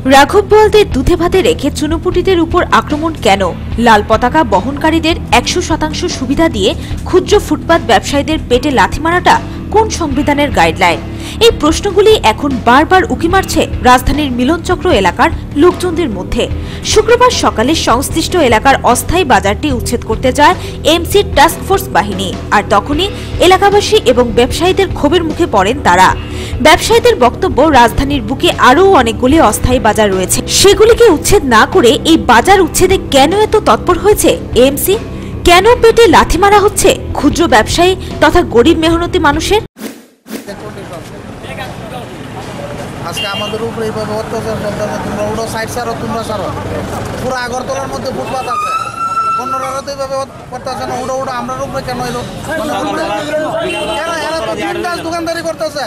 রাঘব বোয়ালদের দুধে ভাতে রেখে চুনোপুটিদের উপর আক্রমণ কেন? লাল পতাকা বহনকারীদের 100% সুবিধা দিয়ে ক্ষুদ্র ফুটপাত ব্যবসায়ীদের পেটে লাথি মারাটা কোন সংবিধানের গাইডলাইন? এই প্রশ্নগুলি এখন বারবার উকি মারছে রাজধানীর মিলনচক্র এলাকার লোকজনদের মধ্যে। শুক্রবার সকালে সংশ্লিষ্ট এলাকার অস্থায়ী বাজারটি উচ্ছেদ করতে যায় এমসির টাস্কফোর্স বাহিনী, আর তখনই এলাকাবাসী এবং ব্যবসায়ীদের ক্ষোভের মুখে পড়েন তারা। ব্যবসায়ীদের বক্তব্য, রাজধানীর বুকে আরও অনেকগুলি অস্থায়ী বাজার রয়েছে, সেগুলিকে উচ্ছেদ না করে এই বাজার উচ্ছেদে কেন এত তৎপর হয়েছে এমসি? কেন পেটে লাথি মারা হচ্ছে ক্ষুদ্র ব্যবসায়ী তথা গরিব মেহনতি মানুষের? আজকে আমাদের উপরে এইভাবে অত্যাচার চলতেছে, তোমরা ওটা সাইড সারো, তোমরা সারো। পুরো আগরতলার মধ্যে ফুটপাত আছে, অন্যরা তো এইভাবে করতেছে না, ওটা আমরা উপরে কেন এলো? এরা তো বিন্দাস দোকানদারি করতেছে,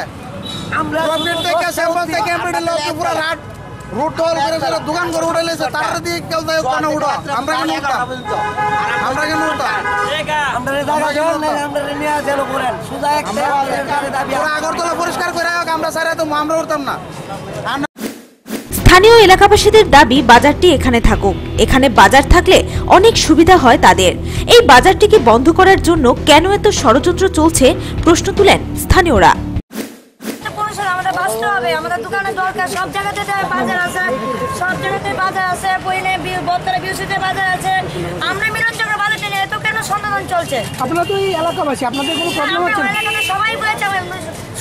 পুরো রাত রুট দল করে দোকান করে উঠে লেছে, তারা দিয়ে কেউ যায় কেন উঠা? আমরা কেন উঠা? আমরা কেন উঠা? আগরতলা পরিষ্কার করে আমরা সারা তো আমরা উঠতাম না। স্থানীয় এলাকাবাসীদের দাবি, বাজারটি এখানে থাকুক। এখানে বাজার থাকলে অনেক সুবিধা হয় তাদের। এই বাজারটিকে বন্ধ করার জন্য কেন এত ষড়যন্ত্র চলছে প্রশ্ন তুলেন স্থানীয়রা। আমাদের দোকানের দরকার, সব জায়গাতে বাজার আছে, সব জায়গাতে বাজার আছে, বইনে বত্তরা বিউসিতে বাজার আছে। আমরা মিলনচক্র বাজারটা নিয়ে এত কেন সন্ধান চলছে? আপনারা তো এই এলাকাবাসী, আপনাদের কোনো প্রবলেম হচ্ছে না? সবাই বলেছে,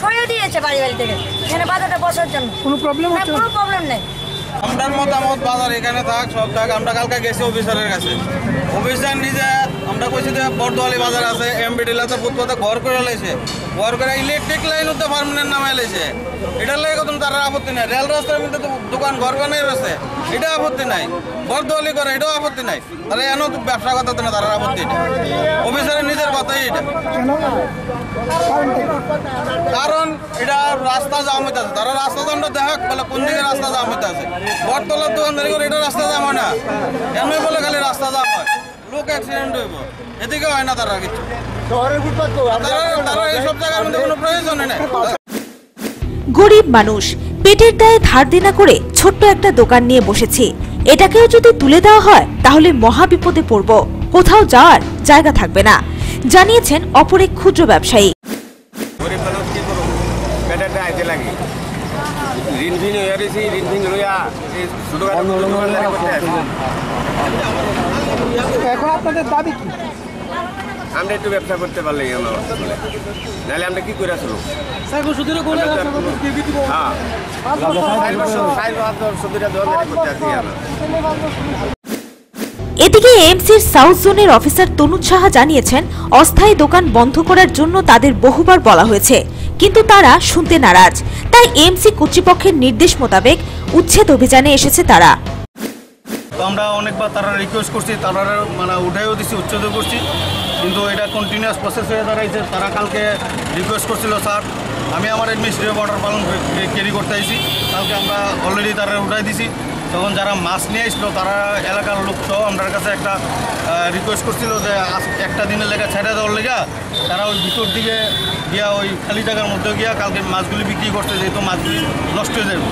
সরিয়ে দিয়েছে বাড়ি থেকে এখানে বাজারটা বসার জন্য। কোনো প্রবলেম হচ্ছে? কোনো প্রবলেম নেই। আমরার মতামত বাজার এখানে থাক, সব থাক। আমরা কালকে গেছি অফিসারের কাছে, অফিসার নিজে আমরা কইছি যে বর্দোয়ালি বাজার আছে, এমবিডিলাতে ফুটপাতে ঘর করে লাইছে, ঘর করে ইলেকট্রিক লাইন হতে পারমানেন্ট নামাই লাইছে। এটার লাগে কোনো তার আপত্তি নাই। রেল রাস্তার মধ্যে তো দোকান ঘর বানাই রয়েছে, এটা আপত্তি নাই। বর্দোয়ালি করে এটাও আপত্তি নাই। তাহলে এন ব্যবসা করতে না, তার আপত্তি এটা অফিসারের নিজের কথাই এটা। কারণ এটা রাস্তা জাম হইতে আছে, তারা রাস্তা জামটা দেখাক বলে কোন দিকে রাস্তা জাম হইতে আছে। বটতলার দোকানদারি করে এটা রাস্তা জাম হয় না, এমনি বলে খালি রাস্তা জাম হয়, লোক অ্যাক্সিডেন্ট হইব, এদিকে হয় না তারা কিছু। তারা এইসব জায়গার মধ্যে কোনো প্রয়োজন নেই। গরিব মানুষ পেটের দায়ে ধার দেনা করে ছোট্ট একটা দোকান নিয়ে বসেছি, এটাকেও যদি তুলে দেওয়া হয় তাহলে মহা বিপদে পড়ব, কোথাও যাওয়ার জায়গা থাকবে না, জানিয়েছেন অপর এক ক্ষুদ্র ব্যবসায়ী। এখন আপনাদের দাবি কি? আমরা একটু ব্যবসা করতে পারলে নাহলে আমরা কি করে আসলো? এদিকে এমসির সাউথ জোনের অফিসার তনুজ সাহা জানিয়েছেন, অস্থায়ী দোকান বন্ধ করার জন্য তাদের বহুবার বলা হয়েছে, কিন্তু তারা শুনতে নারাজ। তাই এমসি কর্তৃপক্ষের নির্দেশ মোতাবেক উচ্ছেদ অভিযানে এসেছে তারা। আমরা অনেকবার তারা রিকোয়েস্ট করছি, তারা মানে উঠেও দিচ্ছি, উচ্ছেদও করছি, কিন্তু এটা কন্টিনিউয়াস প্রসেস হয়ে দাঁড়াইছে। তারা কালকে রিকোয়েস্ট করছিল, স্যার আমি আমার অ্যাডমিনিস্ট্রেটিভ অর্ডার পালন ক্যারি করতে আইছি, কালকে আমরা অলরেডি তারা উঠাই দিছি। তখন যারা মাছ নিয়ে আসলো তারা এলাকার লোক সহ আমার কাছে একটা রিকোয়েস্ট করছিল যে একটা দিনের লেগে ছেড়ে দেওয়ার লেগা। তারা ওই ভিতর দিকে গিয়া ওই খালি জায়গার মধ্যে গিয়া কালকে মাছগুলি বিক্রি করতে, যেহেতু মাছগুলি নষ্ট হয়ে যাবে।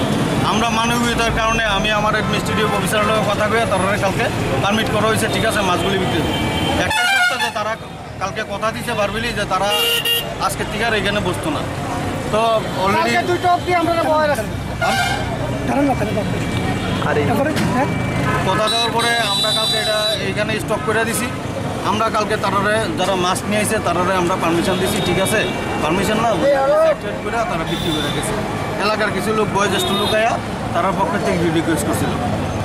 আমরা মানবিকতার কারণে আমি আমার অ্যাডমিনিস্ট্রেটিভ অফিসারের লগে কথা কয়ে তারা কালকে পারমিট করা হয়েছে, ঠিক আছে মাছগুলি বিক্রি করবে। একটা সপ্তাহ যে তারা কালকে কথা দিতে পারবেলি যে তারা আজকের থেকে আর এখানে বসতো না। তো অলরেডি কথা দেওয়ার পরে আমরা কালকে এটা এইখানে স্টক করে দিছি। আমরা কালকে তারারে যারা মাছ নিয়ে আসে তারারে আমরা পারমিশন দিছি, ঠিক আছে পারমিশন না করে তারা বিক্রি করে গেছে। এলাকার কিছু লোক বয়োজ্যেষ্ঠ লোক আয়া তার পক্ষে থেকে রিকোয়েস্ট করছিল,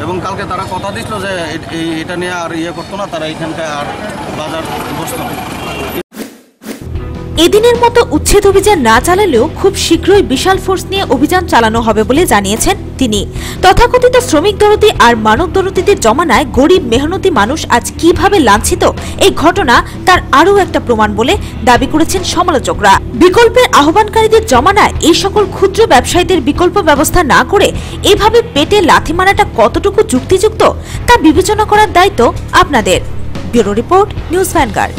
এবং কালকে তারা কথা দিচ্ছিল যে এটা নিয়ে আর ইয়ে করতো না, তারা এখানকার আর বাজার বসতো না। এদিনের মতো উচ্ছেদ অভিযান না চালালেও খুব শীঘ্রই বিশাল ফোর্স নিয়ে অভিযান চালানো হবে বলে জানিয়েছেন তিনি। তথাকথিত শ্রমিক দরদি আর মানব দরদিদের জমানায় গরিব মেহনতি মানুষ আজ কিভাবে লাঞ্ছিত, এই ঘটনা তার আরও একটা প্রমাণ বলে দাবি করেছেন সমালোচকরা। বিকল্পের আহ্বানকারীদের জমানায় এই সকল ক্ষুদ্র ব্যবসায়ীদের বিকল্প ব্যবস্থা না করে এভাবে পেটে লাথি মারাটা কতটুকু যুক্তিযুক্ত তা বিবেচনা করার দায়িত্ব আপনাদের। Bureau report, news vanguard.